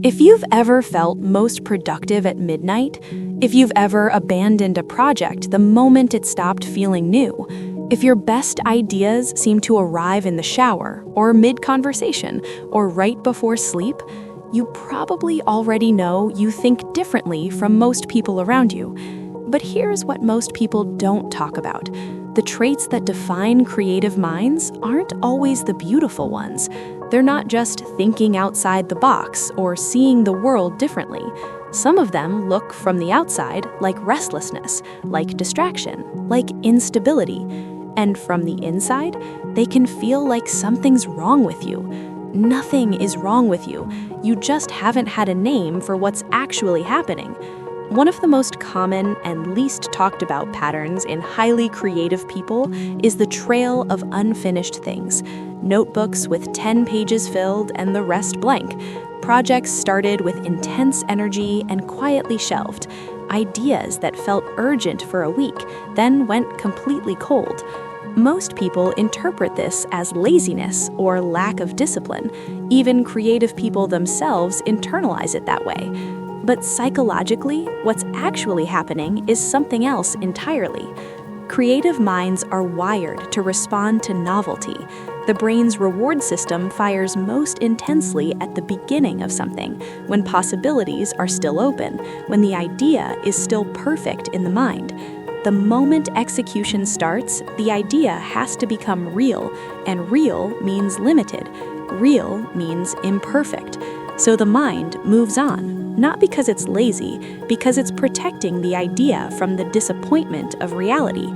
If you've ever felt most productive at midnight, if you've ever abandoned a project the moment it stopped feeling new, if your best ideas seem to arrive in the shower, or mid-conversation, or right before sleep, you probably already know you think differently from most people around you. But here's what most people don't talk about. The traits that define creative minds aren't always the beautiful ones. They're not just thinking outside the box or seeing the world differently. Some of them look from the outside like restlessness, like distraction, like instability. And from the inside, they can feel like something's wrong with you. Nothing is wrong with you. You just haven't had a name for what's actually happening. One of the most common and least talked about patterns in highly creative people is the trail of unfinished things. Notebooks with 10 pages filled and the rest blank. Projects started with intense energy and quietly shelved. Ideas that felt urgent for a week, then went completely cold. Most people interpret this as laziness or lack of discipline. Even creative people themselves internalize it that way. But psychologically, what's actually happening is something else entirely. Creative minds are wired to respond to novelty. The brain's reward system fires most intensely at the beginning of something, when possibilities are still open, when the idea is still perfect in the mind. The moment execution starts, the idea has to become real, and real means limited. Real means imperfect. So the mind moves on, not because it's lazy, because it's protecting the idea from the disappointment of reality.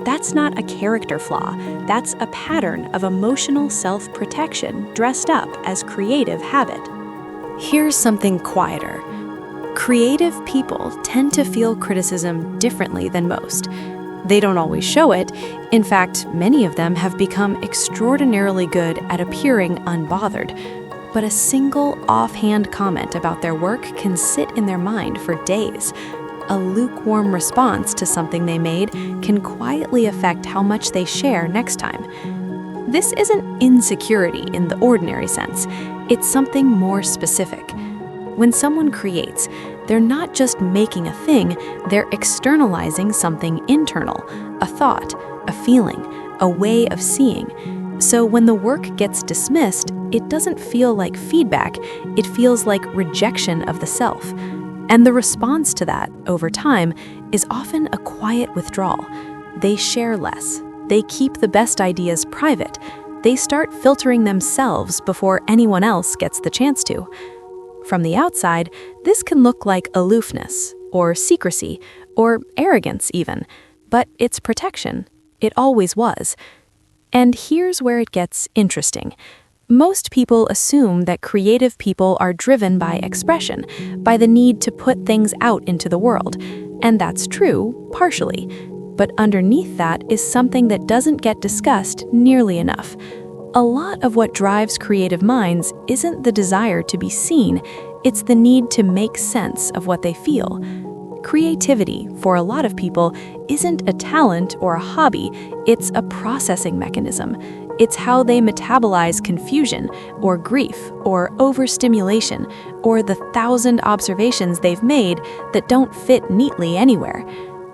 That's not a character flaw, that's a pattern of emotional self-protection dressed up as creative habit. Here's something quieter. Creative people tend to feel criticism differently than most. They don't always show it. In fact, many of them have become extraordinarily good at appearing unbothered. But a single offhand comment about their work can sit in their mind for days. A lukewarm response to something they made can quietly affect how much they share next time. This isn't insecurity in the ordinary sense. It's something more specific. When someone creates, they're not just making a thing, they're externalizing something internal, a thought, a feeling, a way of seeing. So when the work gets dismissed, it doesn't feel like feedback, it feels like rejection of the self. And the response to that, over time, is often a quiet withdrawal. They share less. They keep the best ideas private. They start filtering themselves before anyone else gets the chance to. From the outside, this can look like aloofness, or secrecy, or arrogance even. But it's protection. It always was. And here's where it gets interesting. Most people assume that creative people are driven by expression, by the need to put things out into the world. And that's true, partially. But underneath that is something that doesn't get discussed nearly enough. A lot of what drives creative minds isn't the desire to be seen, it's the need to make sense of what they feel. Creativity, for a lot of people, isn't a talent or a hobby, it's a processing mechanism. It's how they metabolize confusion, or grief, or overstimulation, or the 1,000 observations they've made that don't fit neatly anywhere.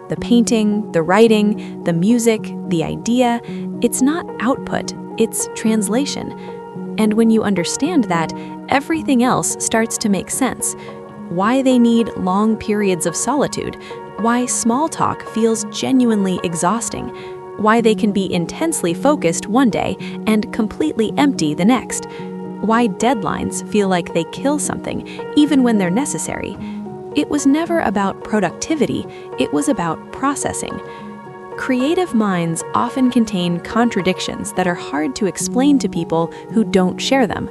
The painting, the writing, the music, the idea, it's not output, it's translation. And when you understand that, everything else starts to make sense. Why they need long periods of solitude, why small talk feels genuinely exhausting, why they can be intensely focused one day and completely empty the next, why deadlines feel like they kill something even when they're necessary. It was never about productivity, it was about processing. Creative minds often contain contradictions that are hard to explain to people who don't share them.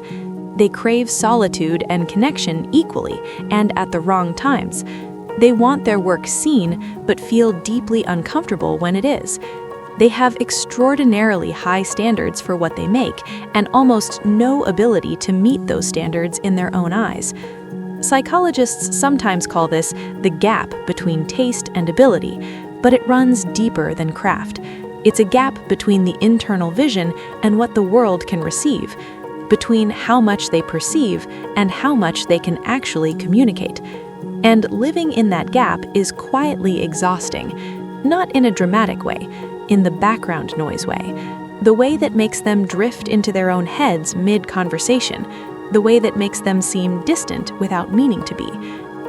They crave solitude and connection equally, and at the wrong times. They want their work seen, but feel deeply uncomfortable when it is. They have extraordinarily high standards for what they make, and almost no ability to meet those standards in their own eyes. Psychologists sometimes call this the gap between taste and ability, but it runs deeper than craft. It's a gap between the internal vision and what the world can receive. between how much they perceive and how much they can actually communicate. And living in that gap is quietly exhausting, not in a dramatic way, in the background noise way, the way that makes them drift into their own heads mid-conversation, the way that makes them seem distant without meaning to be,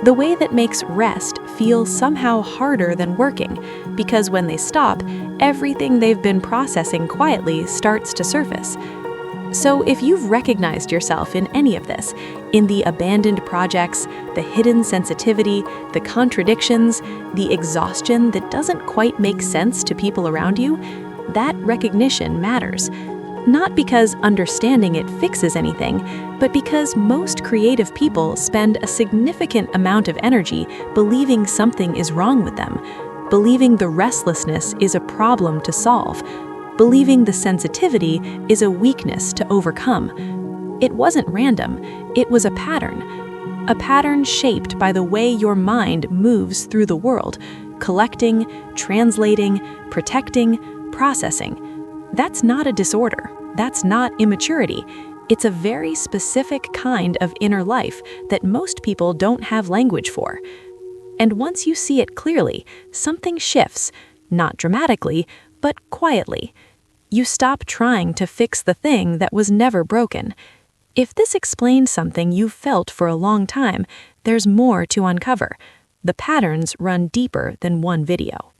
the way that makes rest feel somehow harder than working, because when they stop, everything they've been processing quietly starts to surface. So if you've recognized yourself in any of this, in the abandoned projects, the hidden sensitivity, the contradictions, the exhaustion that doesn't quite make sense to people around you, that recognition matters. Not because understanding it fixes anything, but because most creative people spend a significant amount of energy believing something is wrong with them, believing the restlessness is a problem to solve, believing the sensitivity is a weakness to overcome. It wasn't random, it was a pattern shaped by the way your mind moves through the world, collecting, translating, protecting, processing. That's not a disorder. That's not immaturity. It's a very specific kind of inner life that most people don't have language for. And once you see it clearly, something shifts, not dramatically, but quietly. You stop trying to fix the thing that was never broken. If this explains something you've felt for a long time, there's more to uncover. The patterns run deeper than one video.